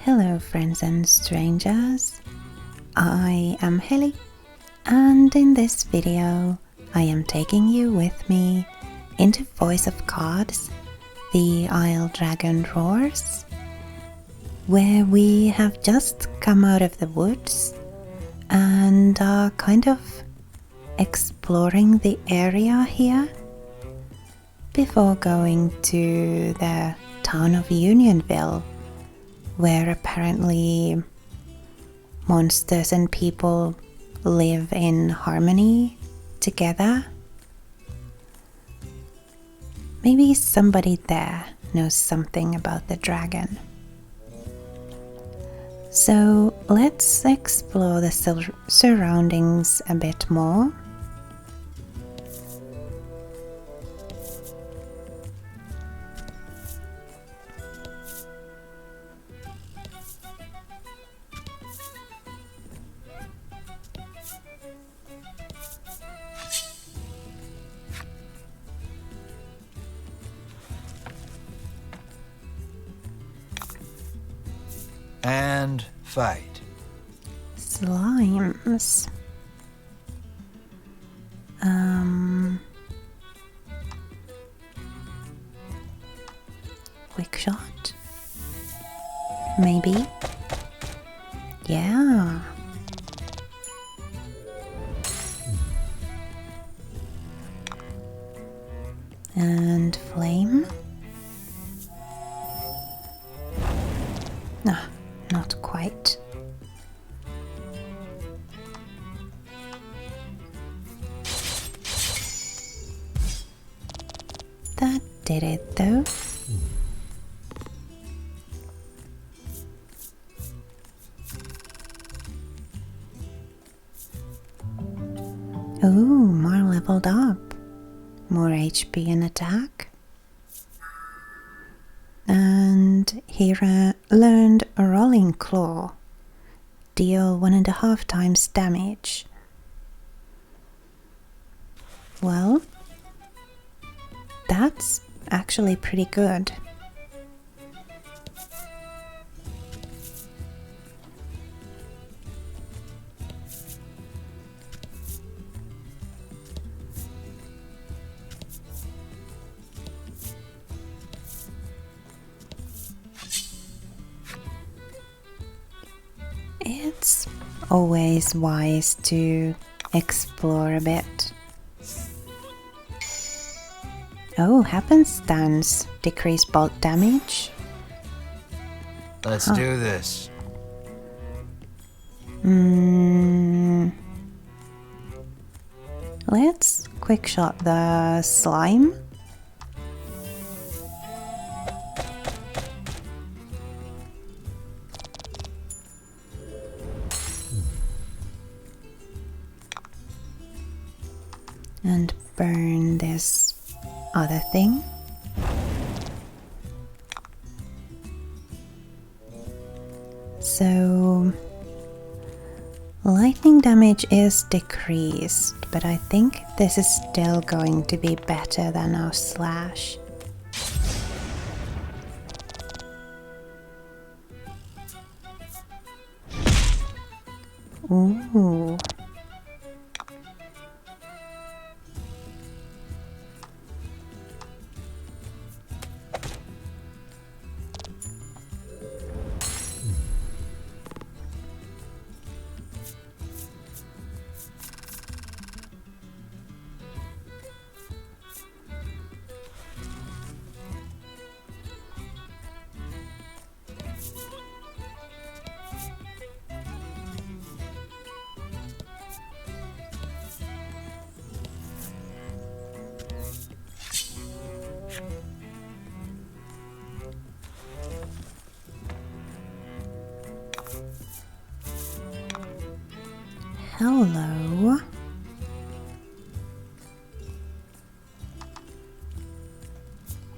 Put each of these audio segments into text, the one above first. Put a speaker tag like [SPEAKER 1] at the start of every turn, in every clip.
[SPEAKER 1] Hello friends and strangers, I am Heli, and in this video I am taking you with me into Voice of Cards, the Isle Dragon Roars, where we have just come out of the woods and are kind of exploring the area here before going to the town of Unionville, where apparently monsters and people live in harmony together. Maybe somebody there knows something about the dragon. So let's explore the surroundings a bit more.
[SPEAKER 2] And fight.
[SPEAKER 1] Slimes. Quick shot? Maybe? Yeah. And flame? Ah, not quite. That did it though. Ooh, more leveled up. More HP and attack. And he learned a Rolling Claw. Deal 1.5 times damage. Well, that's actually pretty good. It's always wise to explore a bit. Oh, happenstance. Decrease bolt damage.
[SPEAKER 2] Let's do this.
[SPEAKER 1] Let's quick shot the slime. And burn this other thing. So lightning damage is decreased, but I think this is still going to be better than our slash. Ooh. Hello.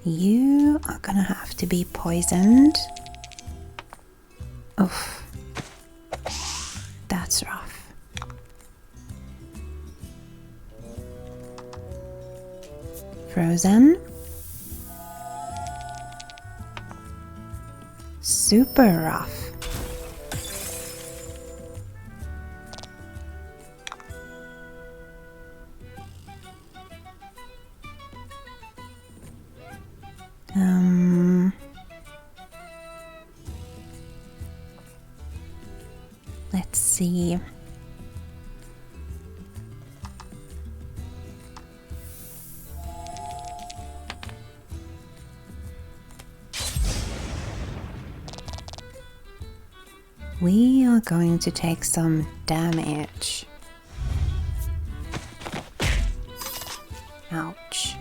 [SPEAKER 1] You are gonna have to be poisoned. Oof. That's rough. Frozen. Super rough. Let's see. We are going to take some damage. Ouch.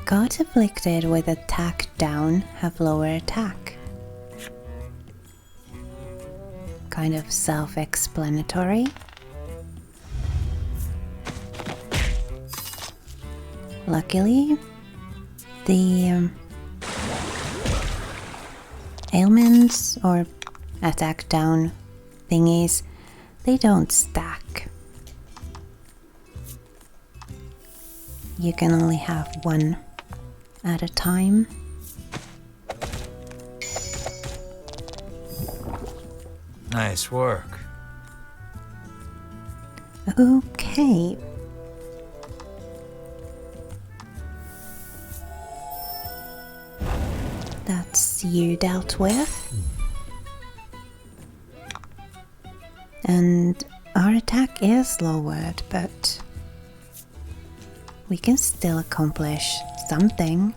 [SPEAKER 1] Cards afflicted with attack down have lower attack. Kind of self-explanatory. Luckily, the ailments or attack down thingies, they don't stack. You can only have one at a time.
[SPEAKER 2] Nice work.
[SPEAKER 1] Okay. That's you dealt with. And our attack is lowered, but we can still accomplish something.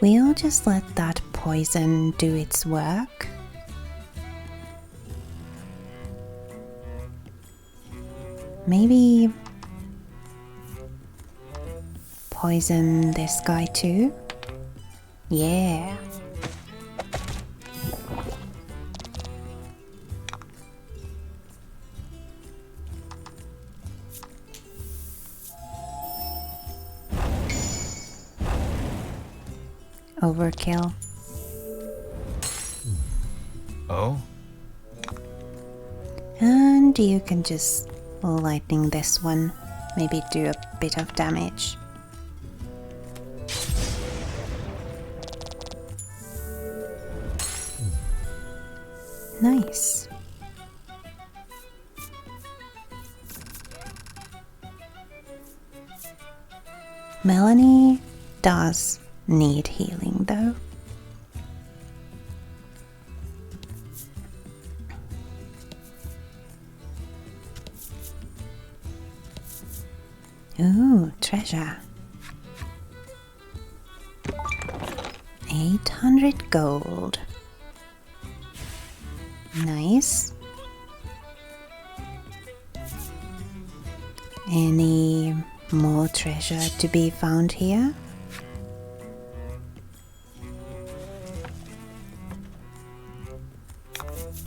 [SPEAKER 1] We'll just let that poison do its work. Maybe poison this guy too? Yeah. Overkill.
[SPEAKER 2] Oh?
[SPEAKER 1] And you can just lightning this one, maybe do a bit of damage. Nice. Melanie does need healing though. Ooh, treasure. 800 gold. Nice. Any more treasure to be found here?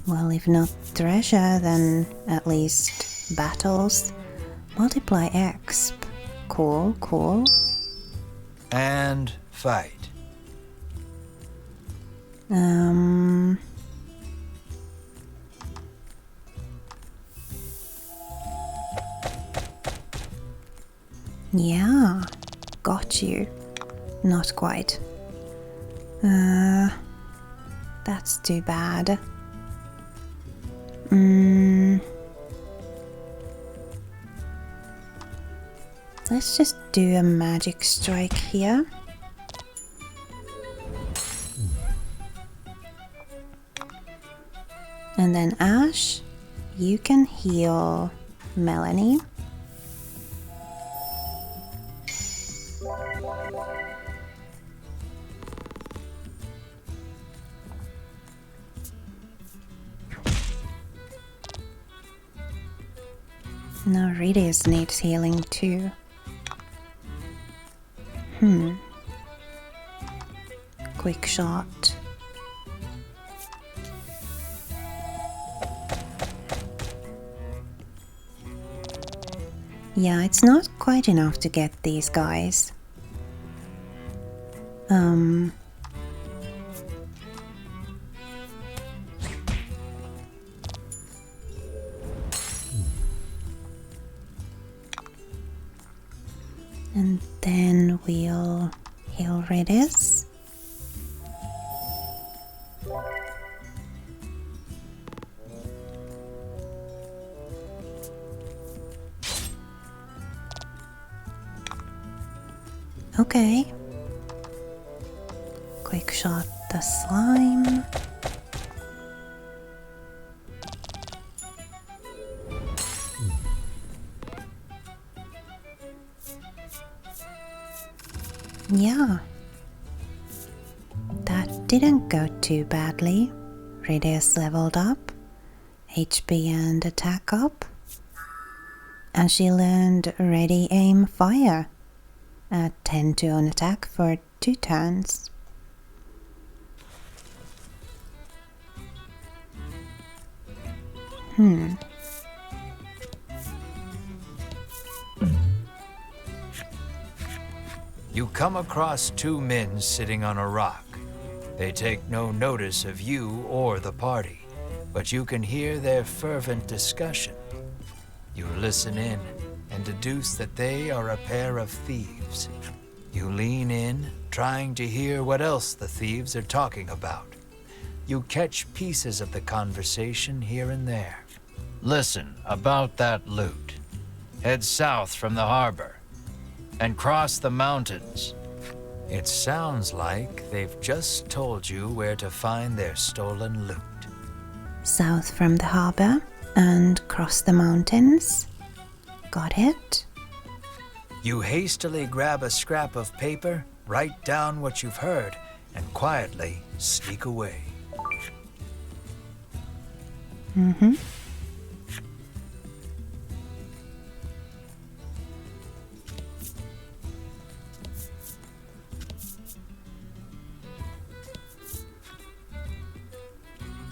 [SPEAKER 1] Well, if not treasure, then at least battles. Multiply exp. Cool, cool.
[SPEAKER 2] And fight.
[SPEAKER 1] Yeah, got you. Not quite. That's too bad. Let's just do a magic strike here. And then Ash, you can heal Melanie. Now Ritis needs healing too. Quick shot. Yeah, it's not quite enough to get these guys. And then we'll heal Redis. Okay. Quick shot the slime. Yeah. That didn't go too badly. Redis leveled up, HP and attack up. And she learned Ready Aim Fire. 10 on attack for 2 turns.
[SPEAKER 2] You come across 2 men sitting on a rock. They take no notice of you or the party, but you can hear their fervent discussion. You listen in and deduce that they are a pair of thieves. You lean in, trying to hear what else the thieves are talking about. You catch pieces of the conversation here and there. Listen about that loot. Head south from the harbor and cross the mountains. It sounds like they've just told you where to find their stolen loot.
[SPEAKER 1] South from the harbor and cross the mountains. Got it?
[SPEAKER 2] You hastily grab a scrap of paper, write down what you've heard, and quietly sneak away.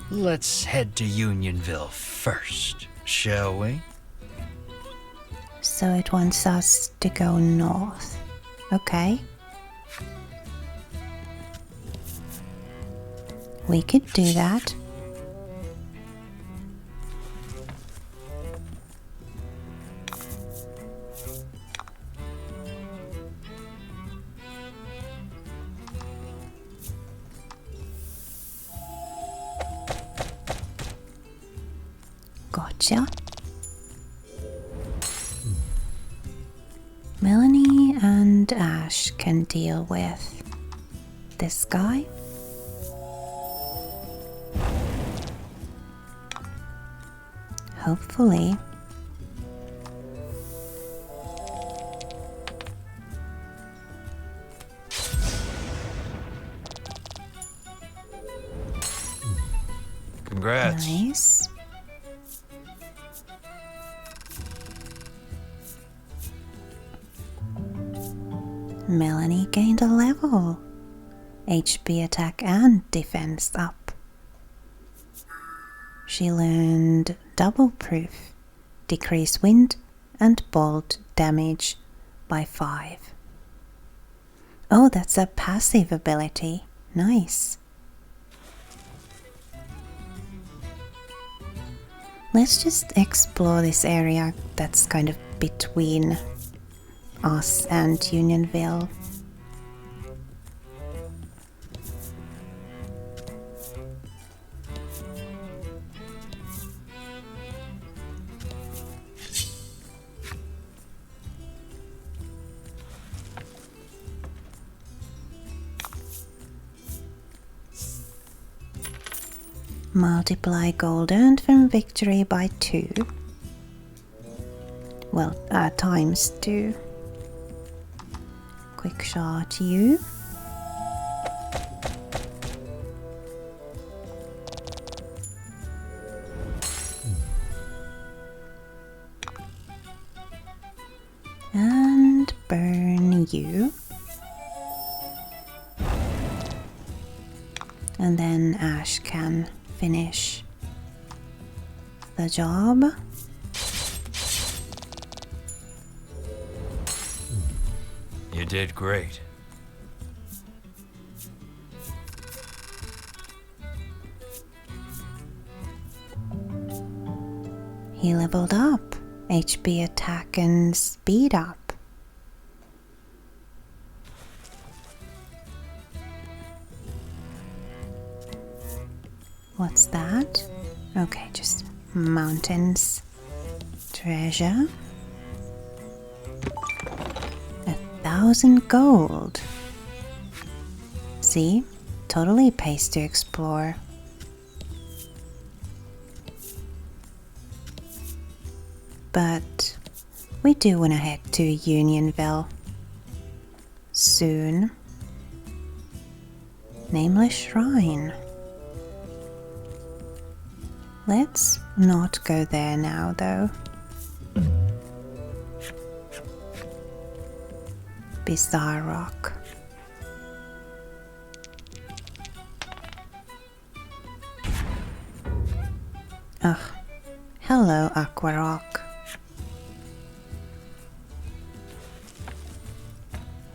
[SPEAKER 2] Let's head to Unionville first, shall we?
[SPEAKER 1] So it wants us to go north. Okay. We could do that. Gotcha. Melanie and Ash can deal with this guy. Hopefully.
[SPEAKER 2] Congrats.
[SPEAKER 1] Nice. Melanie gained a level. HP attack and defense up. She learned double proof, decrease wind and bolt damage by 5. Oh, that's a passive ability. Nice. Let's just explore this area that's kind of between us and Unionville. Multiply gold earned from victory by 2. Well, times 2. Quick shot you. And burn you. And then Ash can finish the job.
[SPEAKER 2] You did great.
[SPEAKER 1] He leveled up. HP attack and speed up. What's that? Okay, just mountains. Treasure. 1,000 gold. See? Totally pays to explore. But we do want to head to Unionville soon. Nameless Shrine. Let's not go there now, though. Bizarre Rock. Ugh. Hello, Aqua Rock.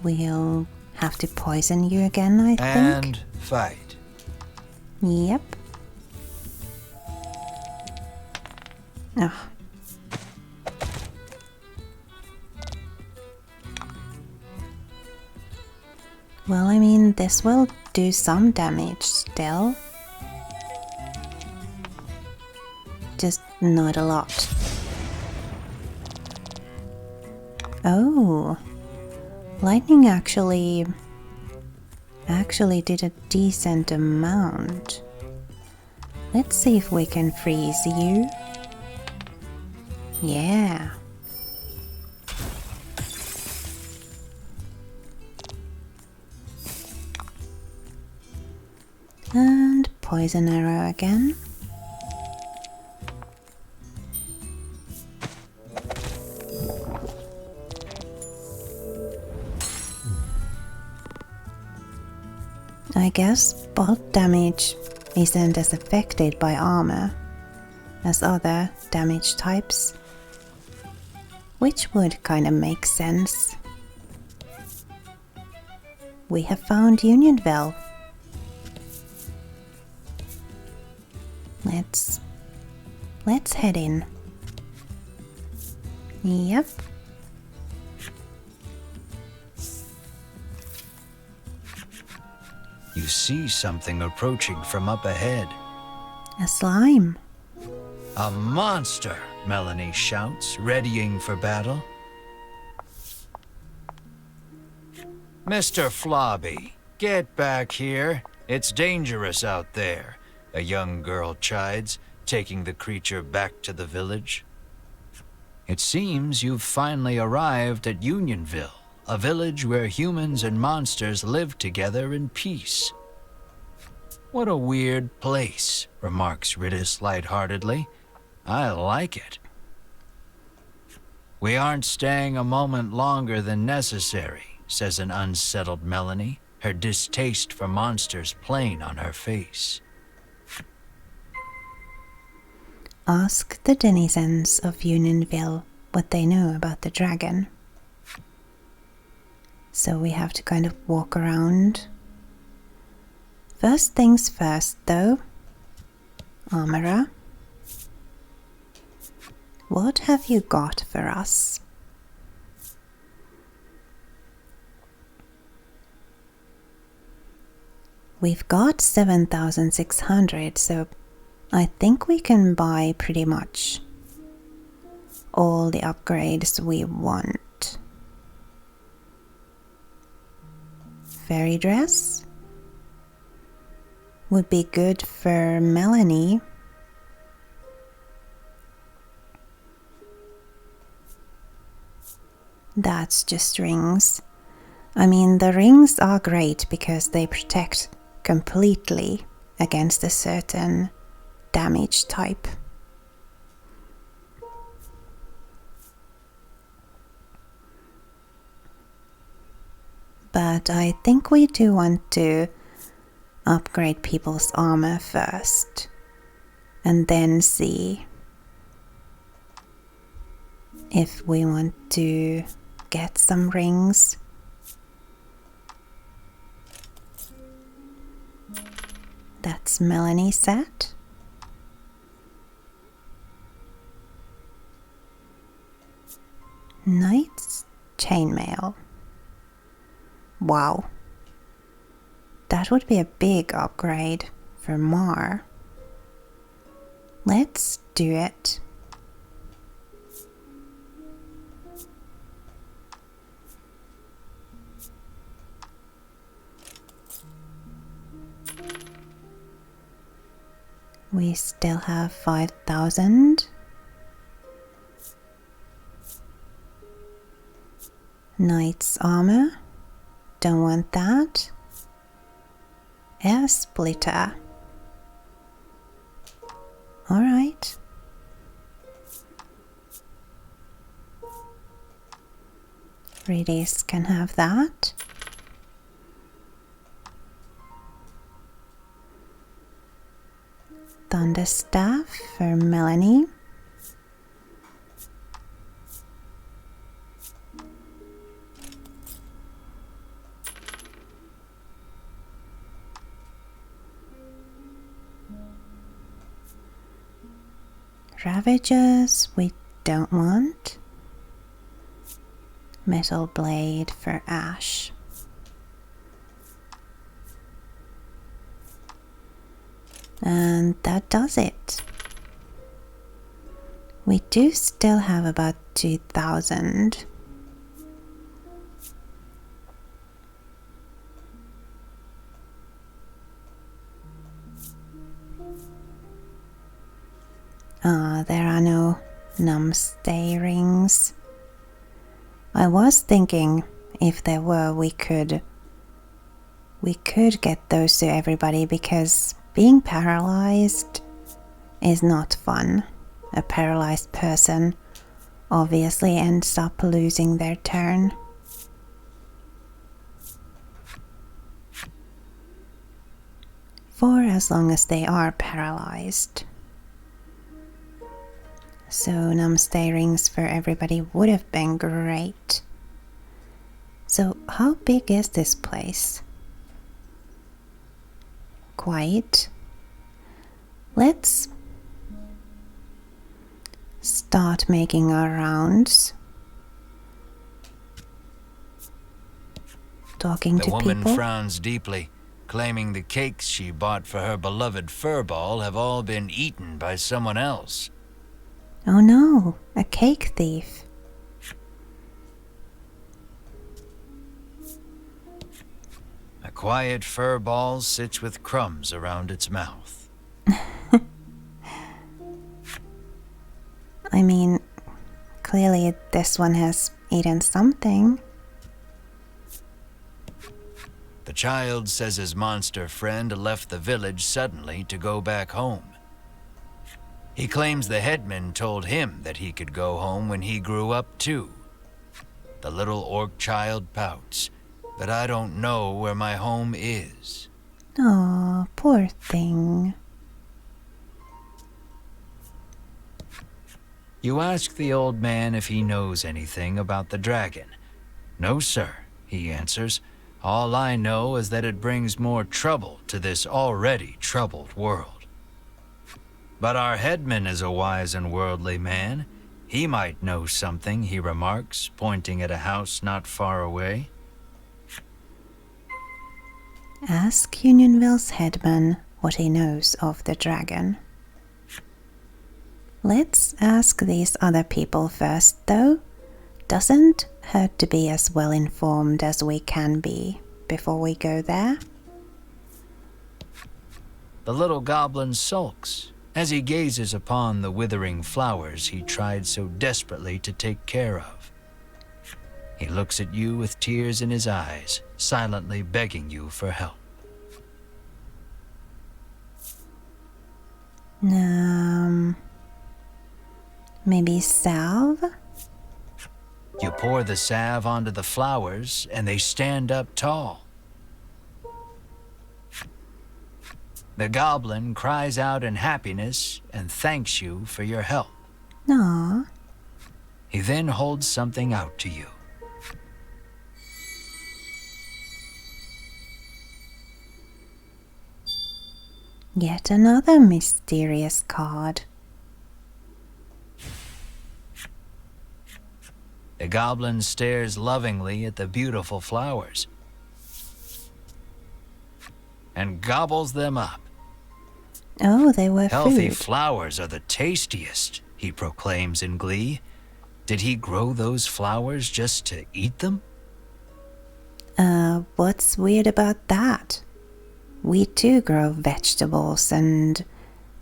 [SPEAKER 1] We'll have to poison you again, I think.
[SPEAKER 2] And fight.
[SPEAKER 1] Yep. Ugh. Well, I mean, this will do some damage still. Just not a lot. Oh. Lightning actually did a decent amount. Let's see if we can freeze you. Yeah. And poison arrow again. I guess bolt damage isn't as affected by armor as other damage types, which would kinda make sense. We have found Unionville. Let's head in. Yep.
[SPEAKER 2] You see something approaching from up ahead.
[SPEAKER 1] A slime.
[SPEAKER 2] A monster, Melanie shouts, readying for battle. Mr. Flobby, get back here. It's dangerous out there, a young girl chides, taking the creature back to the village. It seems you've finally arrived at Unionville, a village where humans and monsters live together in peace. What a weird place, remarks Ridis lightheartedly. I like it. We aren't staying a moment longer than necessary, says an unsettled Melanie, her distaste for monsters plain on her face.
[SPEAKER 1] Ask the denizens of Unionville what they know about the dragon. So we have to kind of walk around. First things first, though. Armorer. What have you got for us? We've got 7,600, so I think we can buy pretty much all the upgrades we want. Fairy dress would be good for Melanie. That's just rings. I mean, the rings are great because they protect completely against a certain damage type. But I think we do want to upgrade people's armor first and then see if we want to get some rings. That's Melanie's set. Knight's chainmail. Wow. That would be a big upgrade for Mar. Let's do it. We still have 5,000. Knight's armor. Don't want that. Air splitter. Alright. Redis can have that. Thunderstaff for Melanie. Ravagers we don't want. Metal blade for Ash. And that does it. We do still have about 2,000. There are no numbstay rings. I was thinking if there were, we could get those to everybody, because being paralyzed is not fun. A paralyzed person obviously ends up losing their turn. For as long as they are paralyzed. So numbstay rings for everybody would have been great. So how big is this place? Quite. Let's start making our rounds. Talking to people.
[SPEAKER 2] The woman frowns deeply, claiming the cakes she bought for her beloved furball have all been eaten by someone else.
[SPEAKER 1] Oh no, a cake thief.
[SPEAKER 2] A quiet furball sits with crumbs around its mouth.
[SPEAKER 1] I mean, clearly this one has eaten something.
[SPEAKER 2] The child says his monster friend left the village suddenly to go back home. He claims the headman told him that he could go home when he grew up too. The little orc child pouts, but I don't know where my home is.
[SPEAKER 1] Aw, poor thing.
[SPEAKER 2] You ask the old man if he knows anything about the dragon. No, sir, he answers. All I know is that it brings more trouble to this already troubled world. But our headman is a wise and worldly man. He might know something, he remarks, pointing at a house not far away.
[SPEAKER 1] Ask Unionville's headman what he knows of the dragon. Let's ask these other people first, though. Doesn't hurt to be as well informed as we can be before we go there.
[SPEAKER 2] The little goblin sulks as he gazes upon the withering flowers he tried so desperately to take care of. He looks at you with tears in his eyes, silently begging you for help.
[SPEAKER 1] Maybe salve?
[SPEAKER 2] You pour the salve onto the flowers, and they stand up tall. The goblin cries out in happiness and thanks you for your help.
[SPEAKER 1] Aw.
[SPEAKER 2] He then holds something out to you.
[SPEAKER 1] Yet another mysterious card.
[SPEAKER 2] The goblin stares lovingly at the beautiful flowers and gobbles them up.
[SPEAKER 1] Oh, they were
[SPEAKER 2] Healthy
[SPEAKER 1] food.
[SPEAKER 2] flowers are the tastiest, he proclaims in glee. Did he grow those flowers just to eat them?
[SPEAKER 1] What's weird about that? We too grow vegetables and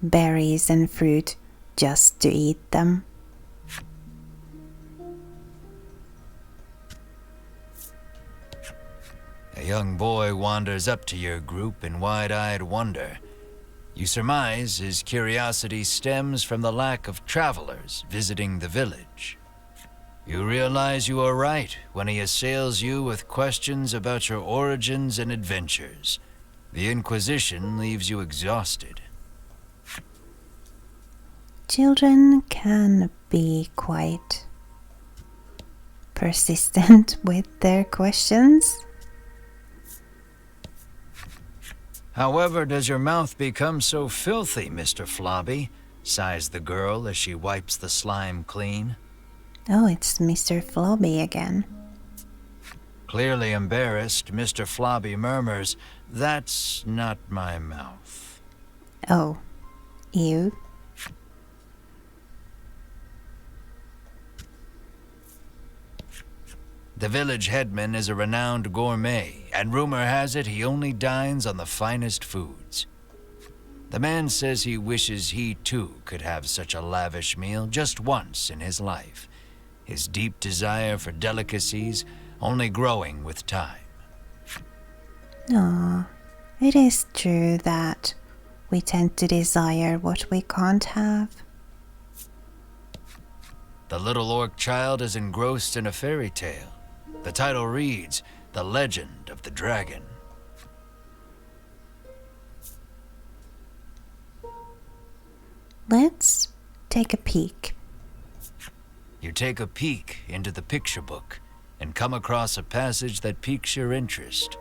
[SPEAKER 1] berries and fruit just to eat them.
[SPEAKER 2] A young boy wanders up to your group in wide-eyed wonder. You surmise his curiosity stems from the lack of travelers visiting the village. You realize you are right when he assails you with questions about your origins and adventures. The Inquisition leaves you exhausted.
[SPEAKER 1] Children can be quite persistent with their questions.
[SPEAKER 2] However, does your mouth become so filthy, Mr. Flobby? Sighs the girl as she wipes the slime clean.
[SPEAKER 1] Oh, it's Mr. Flobby again.
[SPEAKER 2] Clearly embarrassed, Mr. Flobby murmurs, "That's not my mouth."
[SPEAKER 1] Oh, ew.
[SPEAKER 2] The village headman is a renowned gourmet, and rumor has it he only dines on the finest foods. The man says he wishes he too could have such a lavish meal just once in his life, his deep desire for delicacies only growing with time.
[SPEAKER 1] Aw, it is true that we tend to desire what we can't have.
[SPEAKER 2] The little orc child is engrossed in a fairy tale. The title reads, "The Legend of the Dragon."
[SPEAKER 1] Let's take a peek.
[SPEAKER 2] You take a peek into the picture book and come across a passage that piques your interest.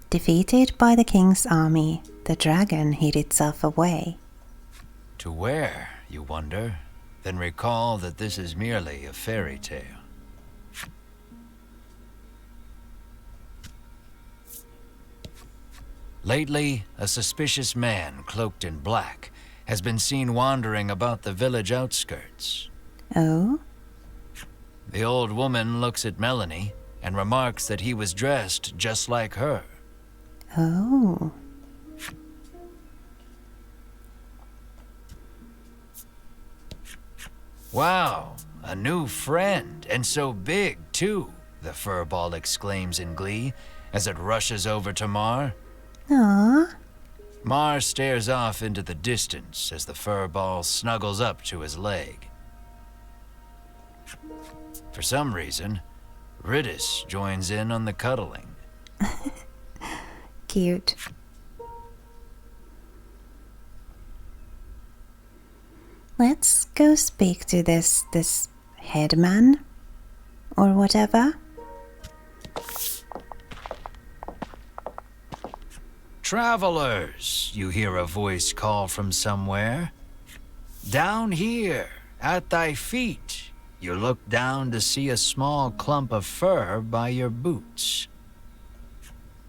[SPEAKER 1] Defeated by the king's army, the dragon hid itself away.
[SPEAKER 2] To where, you wonder? Then recall that this is merely a fairy tale. Lately, a suspicious man cloaked in black has been seen wandering about the village outskirts.
[SPEAKER 1] Oh?
[SPEAKER 2] The old woman looks at Melanie and remarks that he was dressed just like her.
[SPEAKER 1] Oh.
[SPEAKER 2] "Wow, a new friend, and so big, too," the furball exclaims in glee as it rushes over to Mar.
[SPEAKER 1] Aw.
[SPEAKER 2] Mar stares off into the distance as the furball snuggles up to his leg. For some reason, Riddis joins in on the cuddling.
[SPEAKER 1] Cute. Let's go speak to this headman or whatever.
[SPEAKER 2] "Travelers," you hear a voice call from somewhere. "Down here, at thy feet." You look down to see a small clump of fur by your boots.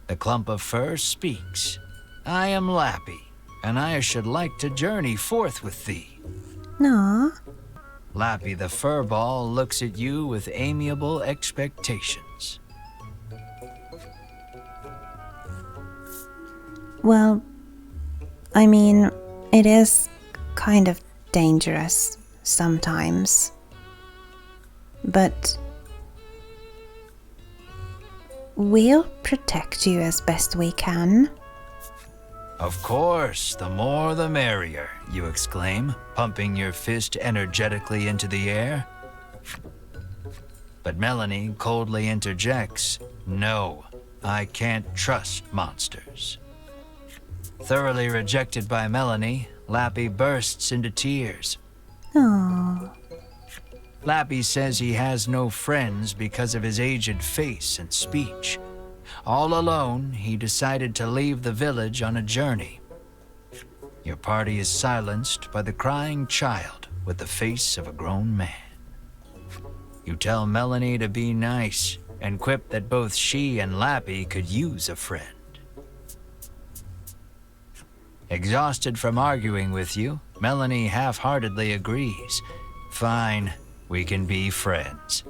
[SPEAKER 2] The clump of fur speaks. "I am Lappy, and I should like to journey forth with thee."
[SPEAKER 1] Aw.
[SPEAKER 2] Lappy the furball looks at you with amiable expectations.
[SPEAKER 1] Well, I mean, it is kind of dangerous sometimes. But we'll protect you as best we can.
[SPEAKER 2] "Of course, the more the merrier," you exclaim, pumping your fist energetically into the air. But Melanie coldly interjects, "No, I can't trust monsters." Thoroughly rejected by Melanie, Lappy bursts into tears.
[SPEAKER 1] Aw.
[SPEAKER 2] Lappy says he has no friends because of his aged face and speech. All alone, he decided to leave the village on a journey. Your party is silenced by the crying child with the face of a grown man. You tell Melanie to be nice and quip that both she and Lappy could use a friend. Exhausted from arguing with you, Melanie half-heartedly agrees. Fine, we can be friends.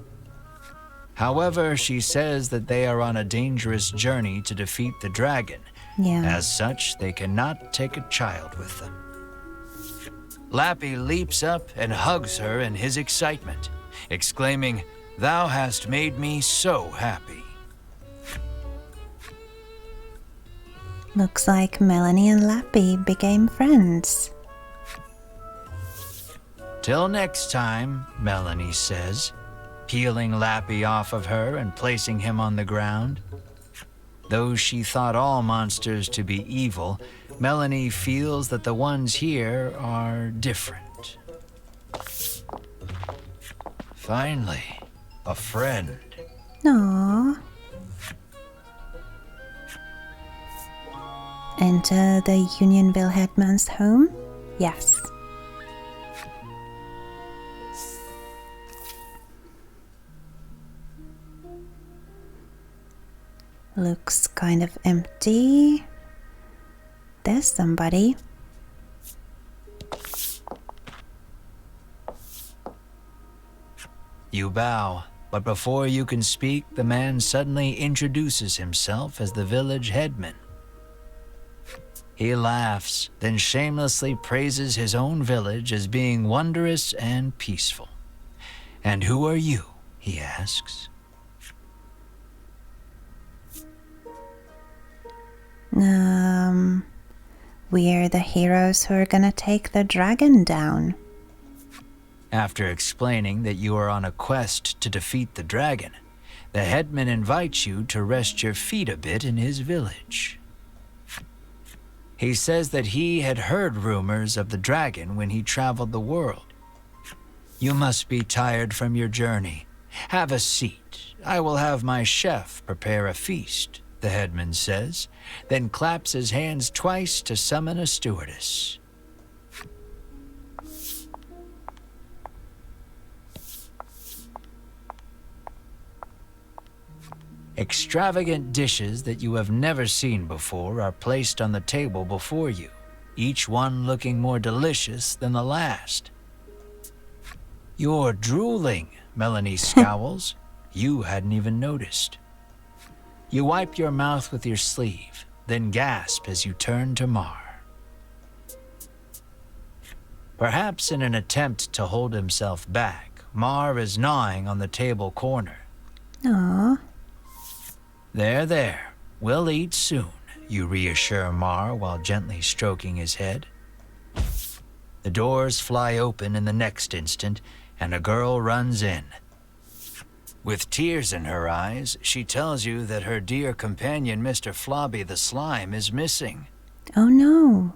[SPEAKER 2] However, she says that they are on a dangerous journey to defeat the dragon.
[SPEAKER 1] Yeah.
[SPEAKER 2] As such, they cannot take a child with them. Lappy leaps up and hugs her in his excitement, exclaiming, "Thou hast made me so happy."
[SPEAKER 1] Looks like Melanie and Lappy became friends.
[SPEAKER 2] Till next time, Melanie says, peeling Lappy off of her and placing him on the ground. Though she thought all monsters to be evil, Melanie feels that the ones here are different. Finally, a friend.
[SPEAKER 1] Aww. Enter the Unionville headman's home? Yes. Looks kind of empty. There's somebody.
[SPEAKER 2] You bow, but before you can speak, the man suddenly introduces himself as the village headman. He laughs, then shamelessly praises his own village as being wondrous and peaceful. "And who are you?" he asks.
[SPEAKER 1] We're the heroes who are gonna take the dragon down.
[SPEAKER 2] After explaining that you are on a quest to defeat the dragon, the headman invites you to rest your feet a bit in his village. He says that he had heard rumors of the dragon when he traveled the world. "You must be tired from your journey. Have a seat. I will have my chef prepare a feast," the headman says, then claps his hands twice to summon a stewardess. Extravagant dishes that you have never seen before are placed on the table before you, each one looking more delicious than the last. "You're drooling," Melanie scowls. You hadn't even noticed. You wipe your mouth with your sleeve, then gasp as you turn to Mar. Perhaps in an attempt to hold himself back, Mar is gnawing on the table corner.
[SPEAKER 1] Aww.
[SPEAKER 2] There, we'll eat soon, you reassure Mar while gently stroking his head. The doors fly open in the next instant, and a girl runs in. With tears in her eyes, she tells you that her dear companion, Mr. Flobby the Slime, is missing.
[SPEAKER 1] Oh no.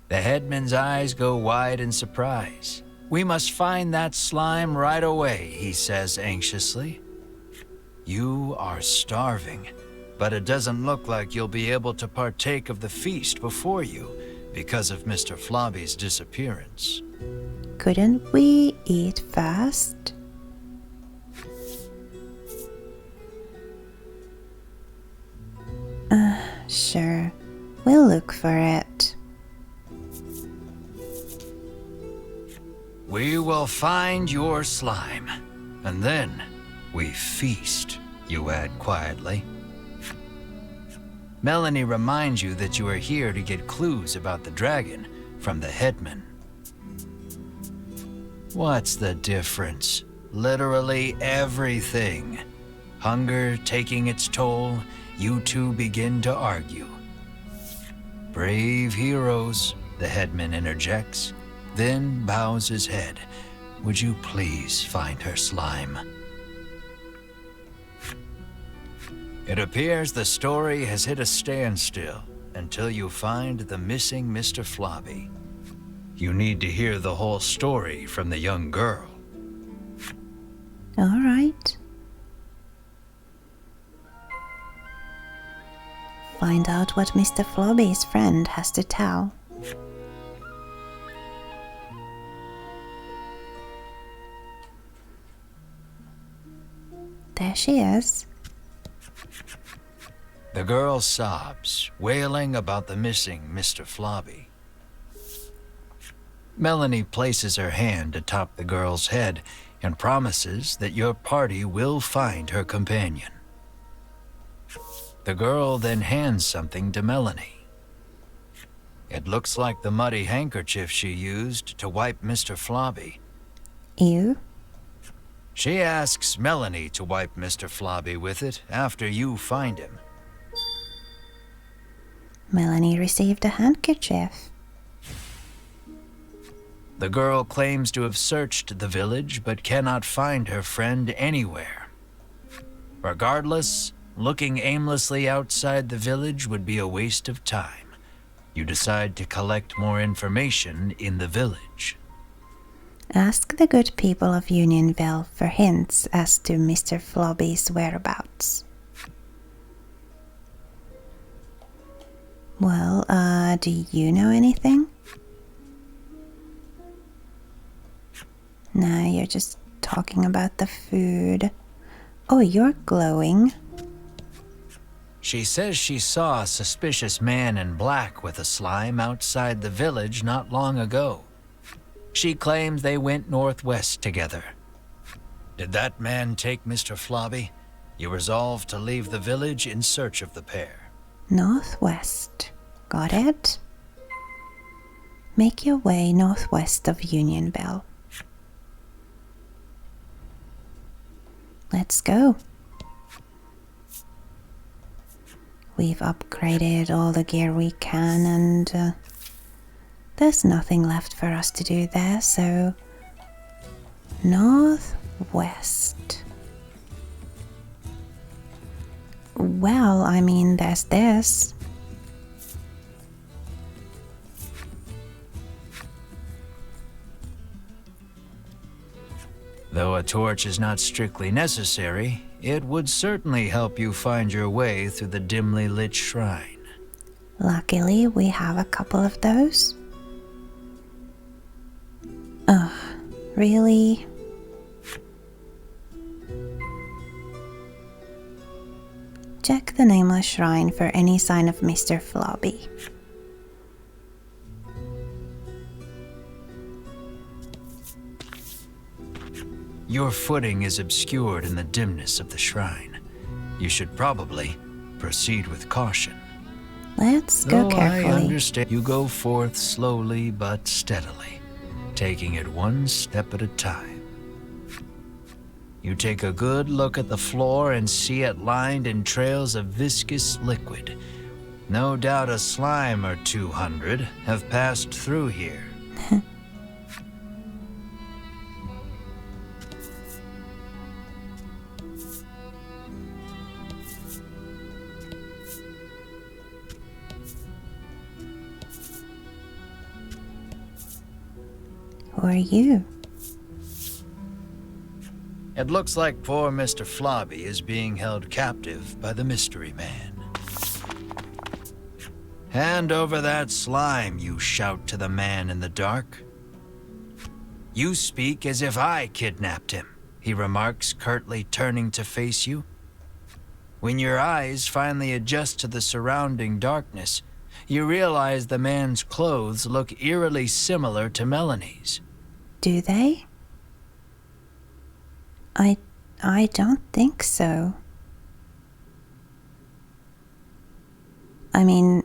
[SPEAKER 2] The headman's eyes go wide in surprise. "We must find that slime right away," he says anxiously. "You are starving, but it doesn't look like you'll be able to partake of the feast before you because of Mr. Flobby's disappearance."
[SPEAKER 1] Couldn't we eat first? Sure. We'll look for it.
[SPEAKER 2] "We will find your slime, and then we feast," you add quietly. Melanie reminds you that you are here to get clues about the dragon from the headman. What's the difference? Literally everything. Hunger taking its toll, you two begin to argue. "Brave heroes," the headman interjects, then bows his head. "Would you please find her slime?" It appears the story has hit a standstill until you find the missing Mr. Flobby. You need to hear the whole story from the young girl.
[SPEAKER 1] All right. Find out what Mr. Flobby's friend has to tell. There she is.
[SPEAKER 2] The girl sobs, wailing about the missing Mr. Flobby. Melanie places her hand atop the girl's head and promises that your party will find her companion. The girl then hands something to Melanie. It looks like the muddy handkerchief she used to wipe Mr. Flobby.
[SPEAKER 1] Ew.
[SPEAKER 2] She asks Melanie to wipe Mr. Flobby with it after you find him.
[SPEAKER 1] Melanie received a handkerchief.
[SPEAKER 2] The girl claims to have searched the village but cannot find her friend anywhere. Regardless, looking aimlessly outside the village would be a waste of time. You decide to collect more information in the village.
[SPEAKER 1] Ask the good people of Unionville for hints as to Mr. Flobby's whereabouts. Well, do you know anything? No, you're just talking about the food. Oh, you're glowing.
[SPEAKER 2] She says she saw a suspicious man in black with a slime outside the village not long ago. She claims they went northwest together. Did that man take Mr. Flobby? You resolve to leave the village in search of the pair.
[SPEAKER 1] Northwest. Got it? Make your way northwest of Unionville. Let's go. We've upgraded all the gear we can and there's nothing left for us to do there, so northwest. Well, I mean, there's this.
[SPEAKER 2] Though a torch is not strictly necessary, it would certainly help you find your way through the dimly lit shrine.
[SPEAKER 1] Luckily, we have a couple of those. Ugh, really? Check the nameless shrine for any sign of Mr. Flobby.
[SPEAKER 2] Your footing is obscured in the dimness of the shrine. You should probably proceed with caution.
[SPEAKER 1] Let's go
[SPEAKER 2] Though
[SPEAKER 1] carefully.
[SPEAKER 2] I understand you go forth slowly but steadily, taking it one step at a time. You take a good look at the floor and see it lined in trails of viscous liquid. No doubt a slime or 200 have passed through here.
[SPEAKER 1] Who are you?
[SPEAKER 2] It looks like poor Mr. Flobby is being held captive by the mystery man. Hand over that slime, you shout to the man in the dark. You speak as if I kidnapped him, he remarks, curtly turning to face you. When your eyes finally adjust to the surrounding darkness, you realize the man's clothes look eerily similar to Melanie's.
[SPEAKER 1] Do they? I don't think so. I mean,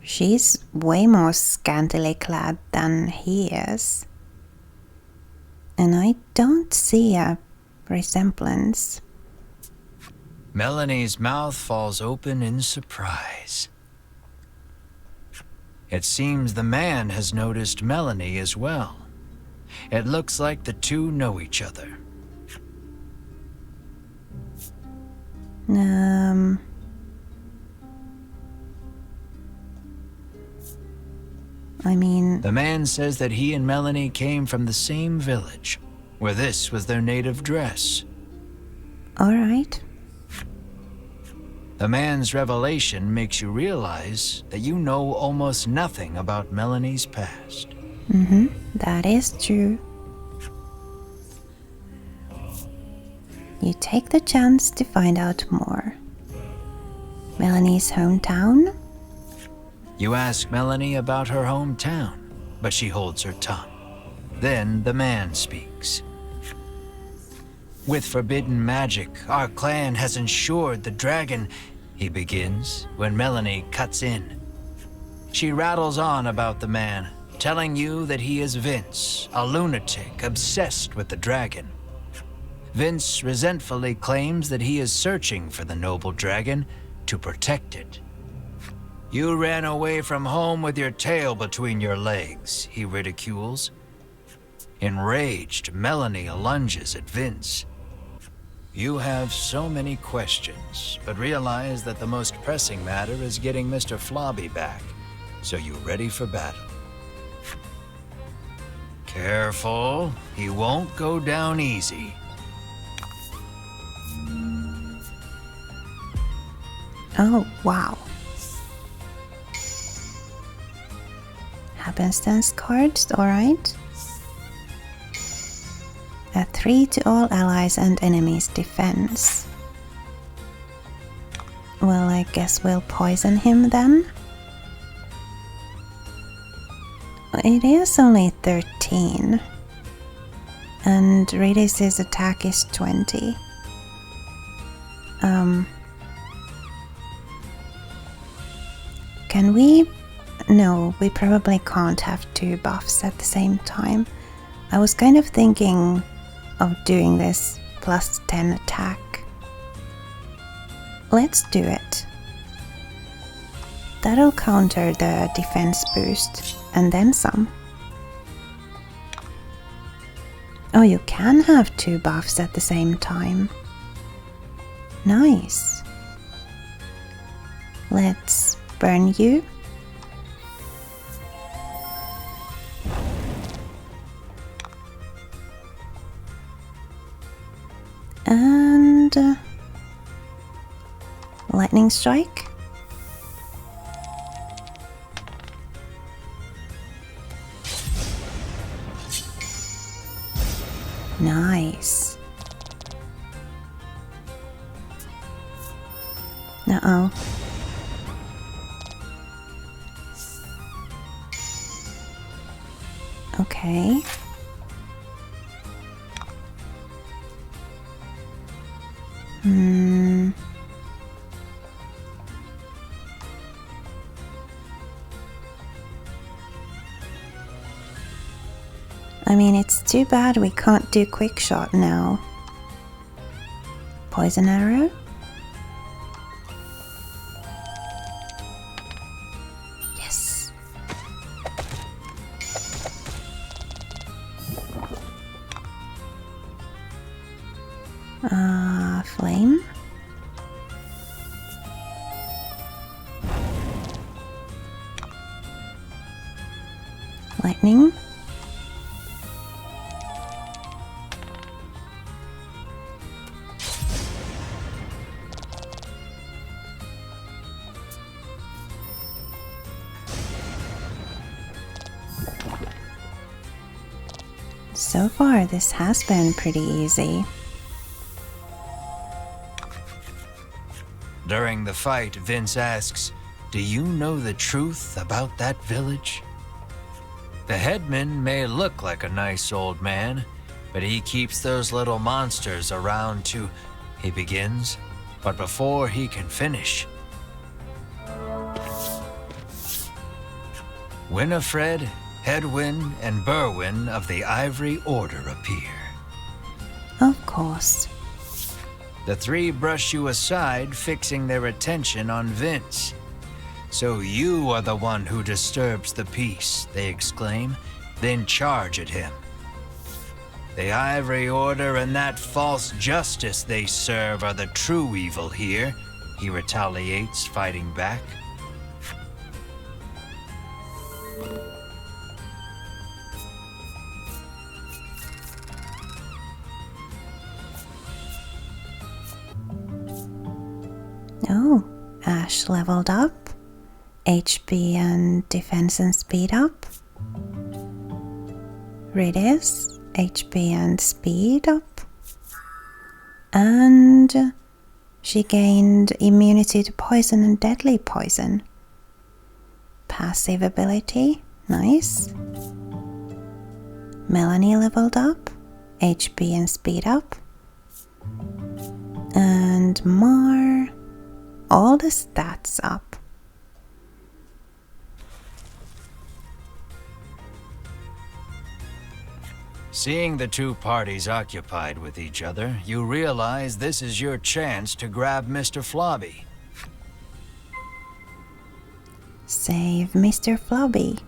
[SPEAKER 1] she's way more scantily clad than he is. And I don't see a resemblance.
[SPEAKER 2] Melanie's mouth falls open in surprise. It seems the man has noticed Melanie as well. It looks like the two know each other.
[SPEAKER 1] I mean...
[SPEAKER 2] The man says that he and Melanie came from the same village, where this was their native dress.
[SPEAKER 1] All right.
[SPEAKER 2] The man's revelation makes you realize that you know almost nothing about Melanie's past.
[SPEAKER 1] That is true. You take the chance to find out more. Melanie's hometown?
[SPEAKER 2] You ask Melanie about her hometown, but she holds her tongue. Then the man speaks. With forbidden magic, our clan has ensured the dragon, he begins, when Melanie cuts in. She rattles on about the man, telling you that he is Vince, a lunatic obsessed with the dragon. Vince resentfully claims that he is searching for the noble dragon to protect it. You ran away from home with your tail between your legs, he ridicules. Enraged, Melanie lunges at Vince. You have so many questions, but realize that the most pressing matter is getting Mr. Flobby back, so you ready for battle. Careful, he won't go down easy.
[SPEAKER 1] Oh, wow. Happenstance cards, alright. A 3 to all allies and enemies defense. Well, I guess we'll poison him then. It is only 13. And Redis's attack is 20. Can we? No, we probably can't have two buffs at the same time. I was kind of thinking of doing this plus 10 attack. Let's do it. That'll counter the defense boost and then some. Oh, you can have two buffs at the same time. Nice. Let's burn you. And lightning strike. Nice. Uh-oh. Okay. I mean, it's too bad we can't do quick shot now. Poison arrow? Yes. Flame? Lightning? So far, this has been pretty easy.
[SPEAKER 2] During the fight, Vince asks, "Do you know the truth about that village?" The headman may look like a nice old man, but he keeps those little monsters around to, he begins, but before he can finish, Winifred, Hedwin, and Berwin of the Ivory Order appear.
[SPEAKER 1] Of course.
[SPEAKER 2] The three brush you aside, fixing their attention on Vince. "So you are the one who disturbs the peace," they exclaim, then charge at him. The Ivory Order and that false justice they serve are the true evil here, he retaliates, fighting back.
[SPEAKER 1] Oh, Ash leveled up. HP and defense and speed up. Redis, HP and speed up. And She gained immunity to poison and deadly poison. Passive ability, nice. Melanie leveled up, HP and speed up. And Mar, all the stats up.
[SPEAKER 2] Seeing the two parties occupied with each other, you realize this is your chance to grab Mr. Flobby.
[SPEAKER 1] Save Mr. Flobby.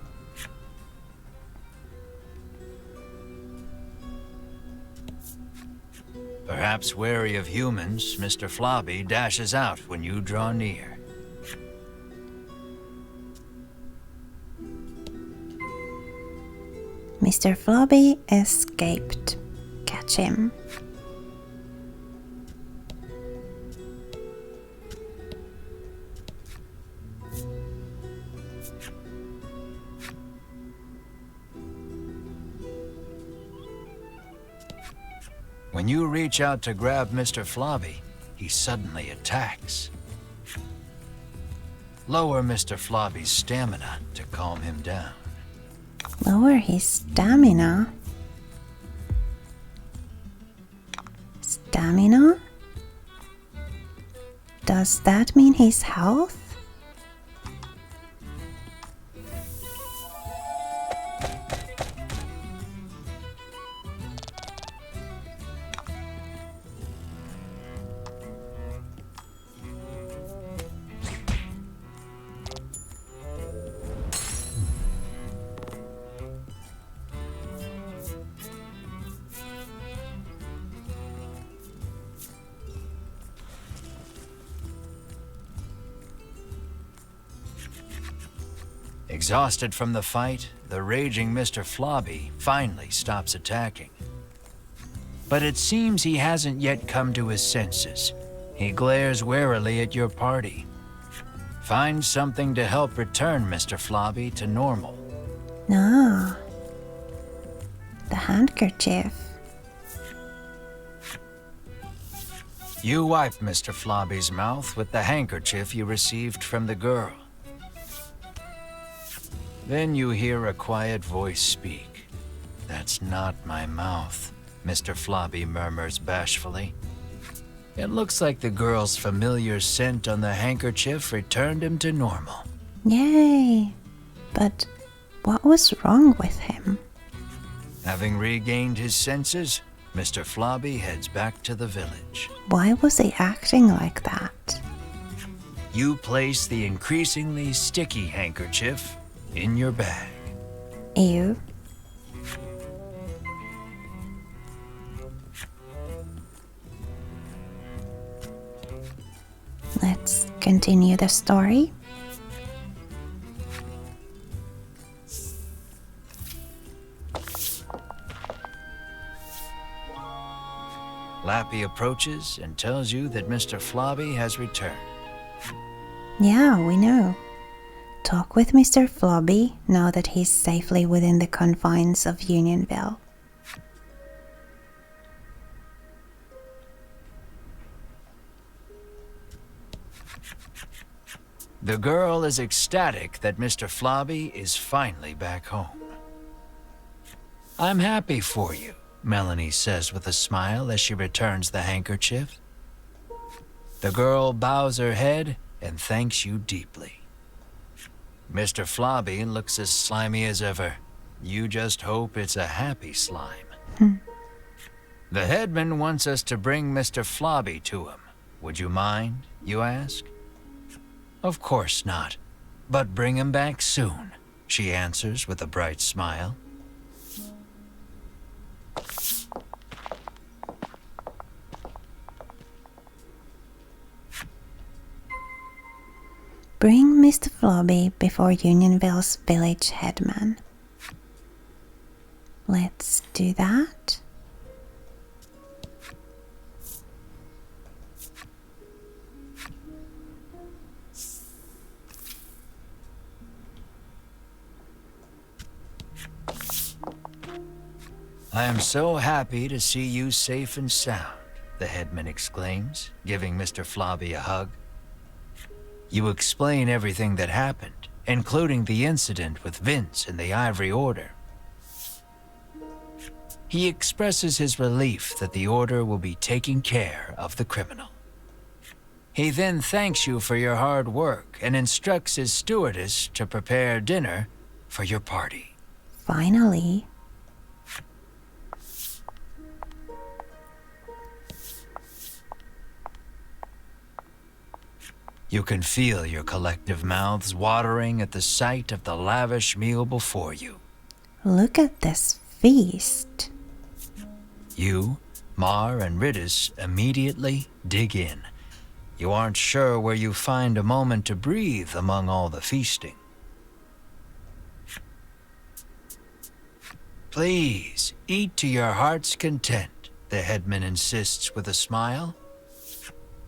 [SPEAKER 2] Perhaps wary of humans, Mr. Flobby dashes out when you draw near.
[SPEAKER 1] Mr. Flobby escaped. Catch him.
[SPEAKER 2] When you reach out to grab Mr. Flobby, he suddenly attacks. Lower Mr. Flobby's stamina to calm him down.
[SPEAKER 1] Lower his stamina. Stamina? Does that mean his health?
[SPEAKER 2] Exhausted from the fight, the raging Mr. Flobby finally stops attacking. But it seems he hasn't yet come to his senses. He glares warily at your party. Find something to help return Mr. Flobby to normal.
[SPEAKER 1] Ah, the handkerchief.
[SPEAKER 2] You wipe Mr. Flobby's mouth with the handkerchief you received from the girl. Then you hear a quiet voice speak. "That's not my mouth," Mr. Flobby murmurs bashfully. It looks like the girl's familiar scent on the handkerchief returned him to normal.
[SPEAKER 1] Yay! But what was wrong with him?
[SPEAKER 2] Having regained his senses, Mr. Flobby heads back to the village.
[SPEAKER 1] Why was he acting like that?
[SPEAKER 2] You place the increasingly sticky handkerchief in your bag.
[SPEAKER 1] Ew. Let's continue the story.
[SPEAKER 2] Lappy approaches and tells you that Mr. Flobby has returned.
[SPEAKER 1] Yeah, we know. Talk with Mr. Flobby now that he's safely within the confines of Unionville.
[SPEAKER 2] The girl is ecstatic that Mr. Flobby is finally back home. "I'm happy for you," Melanie says with a smile as she returns the handkerchief. The girl bows her head and thanks you deeply. Mr. Flobby looks as slimy as ever. You just hope it's a happy slime. The headman wants us to bring Mr. Flobby to him. Would you mind, you ask? Of course not, but bring him back soon, she answers with a bright smile.
[SPEAKER 1] Bring Mr. Flobby before Unionville's village headman. Let's do that.
[SPEAKER 2] I am so happy to see you safe and sound. the headman exclaims, giving Mr. Flobby a hug. You explain everything that happened, including the incident with Vince and the Ivory Order. He expresses his relief that the Order will be taking care of the criminal. He then thanks you for your hard work and instructs his stewardess to prepare dinner for your party.
[SPEAKER 1] Finally.
[SPEAKER 2] You can feel your collective mouths watering at the sight of the lavish meal before you.
[SPEAKER 1] Look at this feast.
[SPEAKER 2] You, Mar, and Ridis immediately dig in. You aren't sure where you find a moment to breathe among all the feasting. Please, eat to your heart's content, the headman insists with a smile.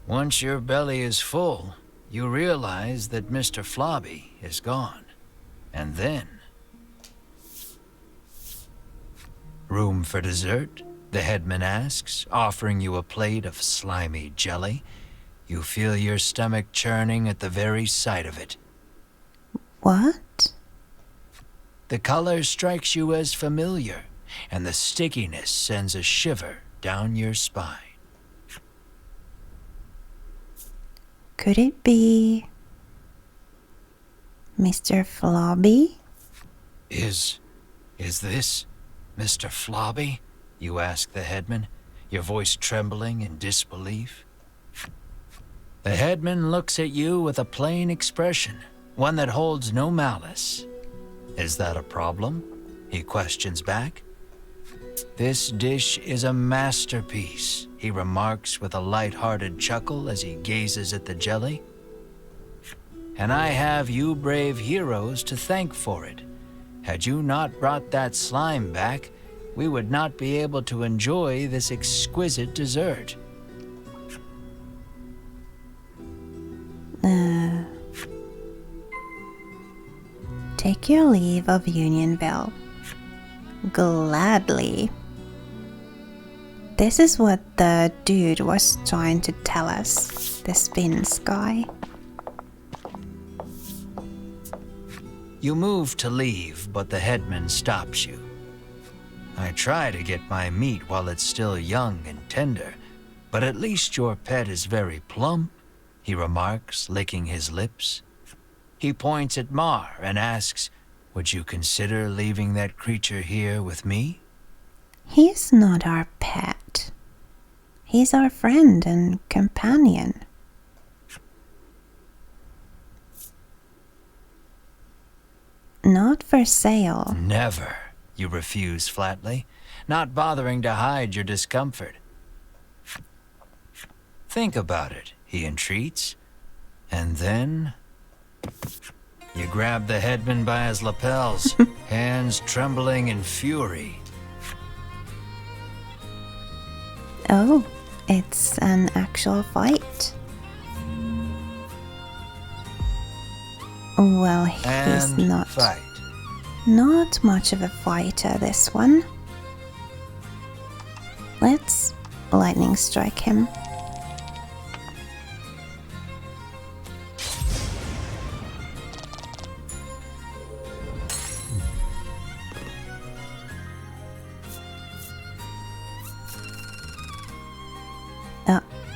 [SPEAKER 2] Once your belly is full, you realize that Mr. Flobby is gone. And then... Room for dessert? The headman asks, offering you a plate of slimy jelly. You feel your stomach churning at the very sight of it.
[SPEAKER 1] What?
[SPEAKER 2] The color strikes you as familiar, and the stickiness sends a shiver down your spine.
[SPEAKER 1] Could it be Mr. Flobby?
[SPEAKER 2] Is this Mr. Flobby? You ask the headman, your voice trembling in disbelief. The headman looks at you with a plain expression, one that holds no malice. Is that a problem? He questions back. This dish is a masterpiece, he remarks with a light-hearted chuckle as he gazes at the jelly. And I have you brave heroes to thank for it. Had you not brought that slime back, we would not be able to enjoy this exquisite dessert.
[SPEAKER 1] Take your leave of Unionville. Gladly. This is what the dude was trying to tell us, the Spins guy.
[SPEAKER 2] You move to leave, but the headman stops you. I try to get my meat while it's still young and tender, but at least your pet is very plump, he remarks, licking his lips. He points at Mar and asks, would you consider leaving that creature here with me?
[SPEAKER 1] He's not our pet. He's our friend and companion. Not for sale.
[SPEAKER 2] Never, you refuse flatly, not bothering to hide your discomfort. Think about it, he entreats, and then... You grab the headman by his lapels, hands trembling in fury.
[SPEAKER 1] Oh, it's an actual fight. Well, he's
[SPEAKER 2] And
[SPEAKER 1] not.
[SPEAKER 2] Fight.
[SPEAKER 1] Not much of a fighter, this one. Let's lightning strike him.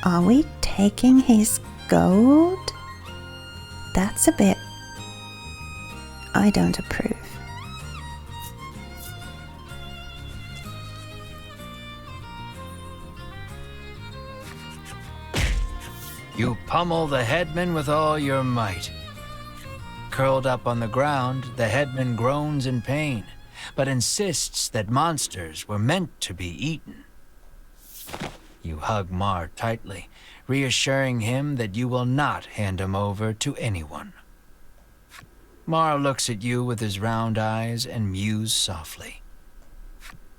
[SPEAKER 1] Are we taking his gold? That's a bit... I don't approve.
[SPEAKER 2] You pummel the headman with all your might. Curled up on the ground, the headman groans in pain, but insists that monsters were meant to be eaten. You hug Mar tightly, reassuring him that you will not hand him over to anyone. Mar looks at you with his round eyes and mews softly.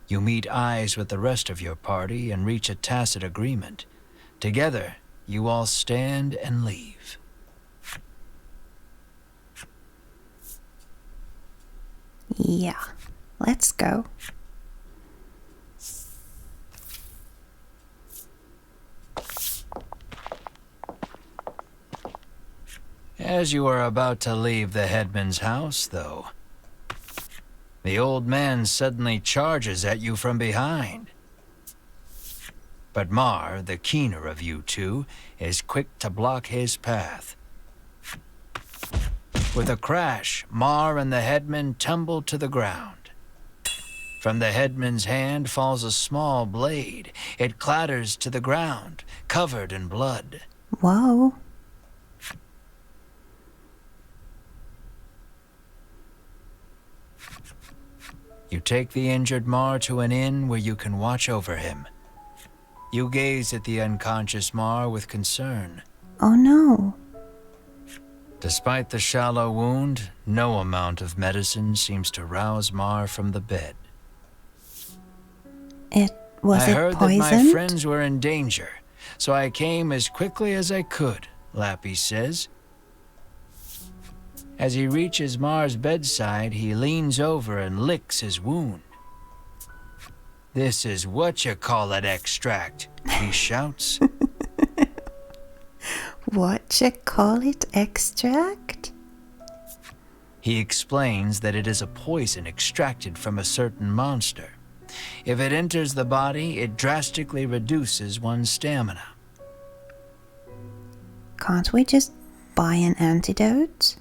[SPEAKER 2] You meet eyes with the rest of your party and reach a tacit agreement. Together, you all stand and leave.
[SPEAKER 1] Yeah, let's go.
[SPEAKER 2] As you are about to leave the headman's house, though, the old man suddenly charges at you from behind. But Mar, the keener of you two, is quick to block his path. With a crash, Mar and the headman tumble to the ground. From the headman's hand falls a small blade. It clatters to the ground, covered in blood.
[SPEAKER 1] Whoa.
[SPEAKER 2] You take the injured Mar to an inn where you can watch over him. You gaze at the unconscious Mar with concern.
[SPEAKER 1] Oh no.
[SPEAKER 2] Despite the shallow wound, no amount of medicine seems to rouse Mar from the bed.
[SPEAKER 1] Was
[SPEAKER 2] I
[SPEAKER 1] it
[SPEAKER 2] heard
[SPEAKER 1] poisoned?
[SPEAKER 2] that my friends were in danger, so I came as quickly as I could, Lappy says. As he reaches Mar's bedside, he leans over and licks his wound. "This is what-you-call-it extract," he shouts.
[SPEAKER 1] What-you-call-it extract?
[SPEAKER 2] He explains that it is a poison extracted from a certain monster. If it enters the body, it drastically reduces one's stamina.
[SPEAKER 1] Can't we just buy an antidote?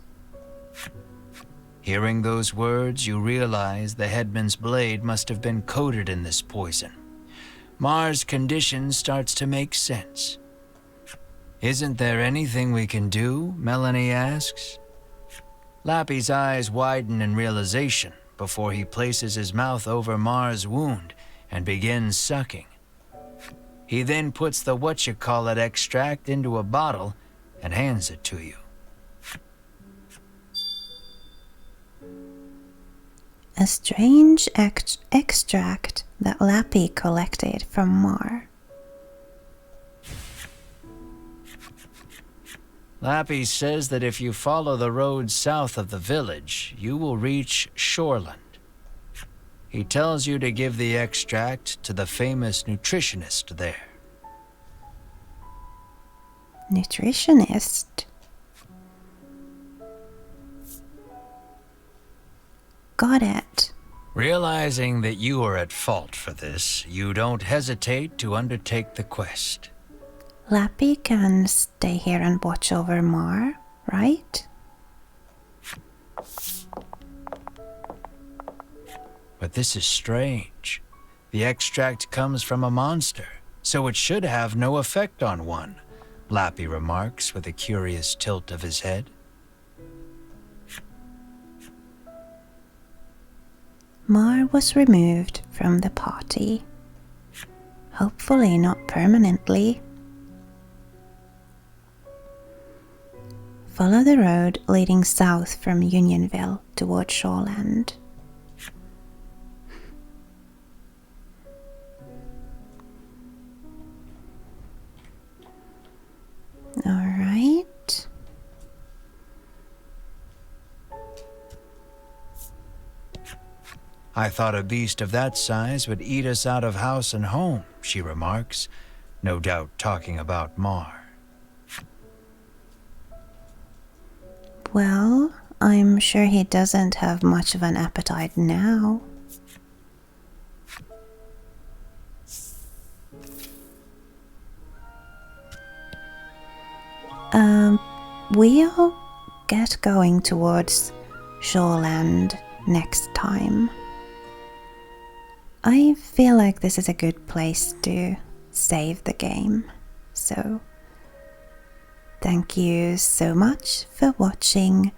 [SPEAKER 2] Hearing those words, you realize the headman's blade must have been coated in this poison. Mar's condition starts to make sense. "Isn't there anything we can do?" Melanie asks. Lappy's eyes widen in realization before he places his mouth over Mar's wound and begins sucking. He then puts the what-you-call-it extract into a bottle and hands it to you.
[SPEAKER 1] A strange extract that Lappy collected from Mar.
[SPEAKER 2] Lappy says that if you follow the road south of the village, you will reach Shoreland. He tells you to give the extract to the famous nutritionist there.
[SPEAKER 1] Nutritionist? Got it.
[SPEAKER 2] Realizing that you are at fault for this, you don't hesitate to undertake the quest.
[SPEAKER 1] Lappy can stay here and watch over Mar, right?
[SPEAKER 2] But this is strange. The extract comes from a monster, so it should have no effect on one, Lappy remarks with a curious tilt of his head.
[SPEAKER 1] Mar was removed from the party. Hopefully not permanently. Follow the road leading south from Unionville toward Shoreland. All right.
[SPEAKER 2] "I thought a beast of that size would eat us out of house and home," she remarks, no doubt talking about Mar.
[SPEAKER 1] Well, I'm sure he doesn't have much of an appetite now. We'll get going towards Shoreland next time. I feel like this is a good place to save the game, so thank you so much for watching,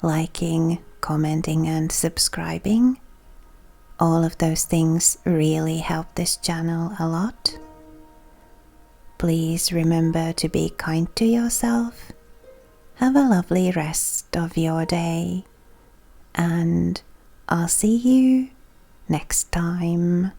[SPEAKER 1] liking, commenting and subscribing. All of those things really help this channel a lot. Please remember to be kind to yourself. Have a lovely rest of your day, and I'll see you next time.